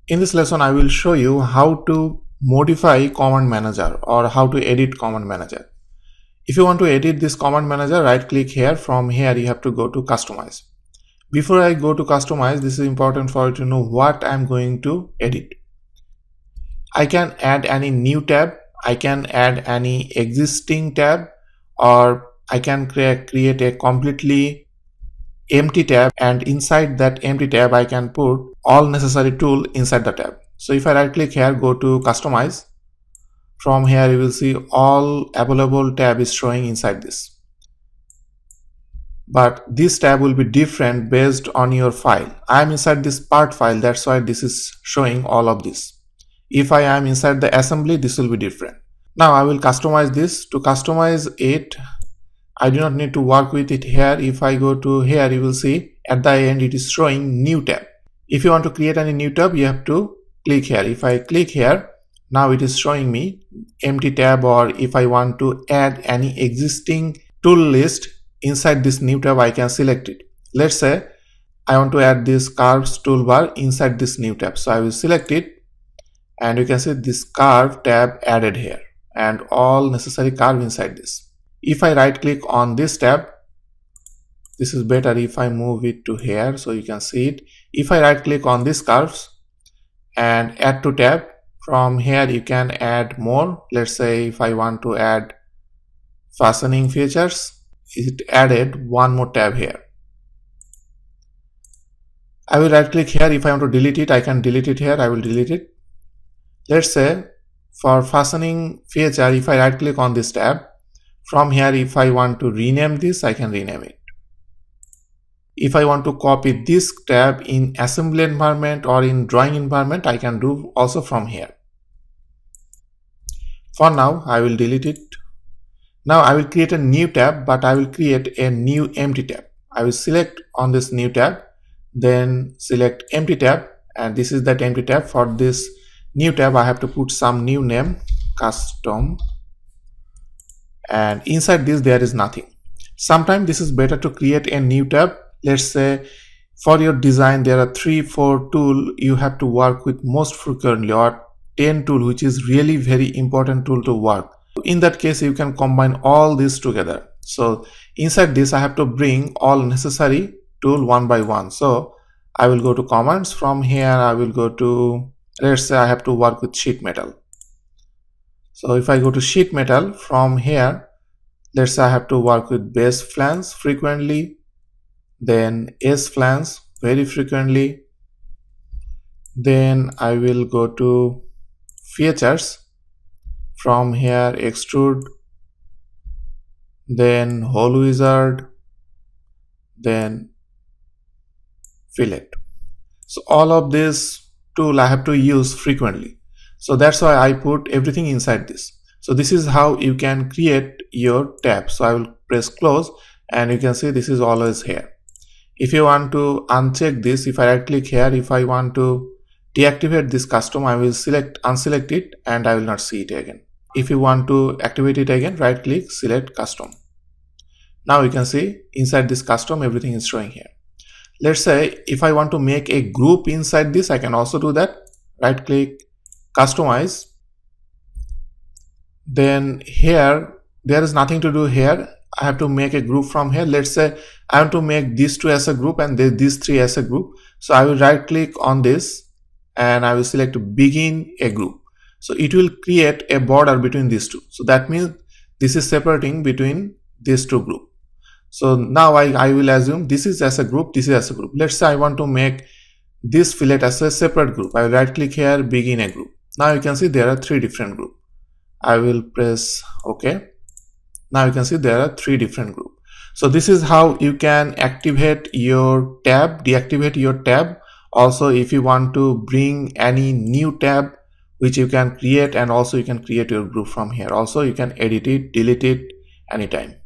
In this lesson, I will show you how to modify command manager or how to edit command manager. If you want to edit this command manager, right click here. From here, you have to go to customize. Before I go to customize, this is important for you to know what I'm going to edit. I can add any new tab, I can add any existing tab, or I can create a completely empty tab, and inside that empty tab I can put all necessary tool inside the tab. So if I right click here, go to customize, from here you will see all available tab is showing inside this, but this tab will be different based on your file. I am inside this part file, that's why this is showing all of this. If I am inside the assembly, this will be different. Now I will customize this. To customize it, I do not need to work with it here. If I go to here, you will see at the end it is showing new tab. If you want to create any new tab, you have to click here. If I click here, now it is showing me empty tab, or if I want to add any existing tool list inside this new tab, I can select it. Let's say I want to add this curves toolbar inside this new tab. So I will select it, and you can see this curve tab added here and all necessary curve inside this. If I right click on this tab, this is better if I move it to here so you can see it. If I right click on this curves and add to tab, from here you can add more. Let's say if I want to add fastening features, it added one more tab here. I will right click here. If I want to delete it, I can delete it here. I will delete it. Let's say for fastening feature, if I right click on this tab, from here if I want to rename this, I can rename it. If I want to copy this tab in assembly environment or in drawing environment, I can do also from here. For now, I will delete it. Now I will create a new tab, but I will create a new empty tab. I will select on this new tab, then select empty tab, and this is that empty tab. For this new tab, I have to put some new name, custom, and inside this there is nothing. Sometimes this is better to create a new tab. Let's say for your design there are 3-4 tool you have to work with most frequently, or 10 tool which is really very important tool to work. In that case you can combine all these together. So inside this I have to bring all necessary tool one by one. So I will go to commands. From here I will go to, let's say I have to work with sheet metal. So if I go to sheet metal, from here, let's say I have to work with base flange frequently, then S flange very frequently, then I will go to features, from here extrude, then hole wizard, then fillet. So all of this tool I have to use frequently. So that's why I put everything inside this. So this is how you can create your tab. So I will press close, and you can see this is always here. If you want to uncheck this, if I right click here, if I want to deactivate this custom, I will unselect it, and I will not see it again. If you want to activate it again, right click, select custom. Now you can see inside this custom everything is showing here. Let's say if I want to make a group inside this, I can also do that. Right click, customize, then here there is nothing to do here. I have to make a group from here. Let's say I want to make these two as a group and these three as a group. So I will right click on this and I will select begin a group. So it will create a border between these two. So that means this is separating between these two groups. So now I will assume this is as a group, this is as a group. Let's say I want to make this fillet as a separate group. I will right click here, begin a group. Now you can see there are 3 different groups. I will press OK. Now you can see there are 3 different groups. So this is how you can activate your tab, deactivate your tab. Also, if you want to bring any new tab which you can create, and also you can create your group from here. Also you can edit it, delete it anytime.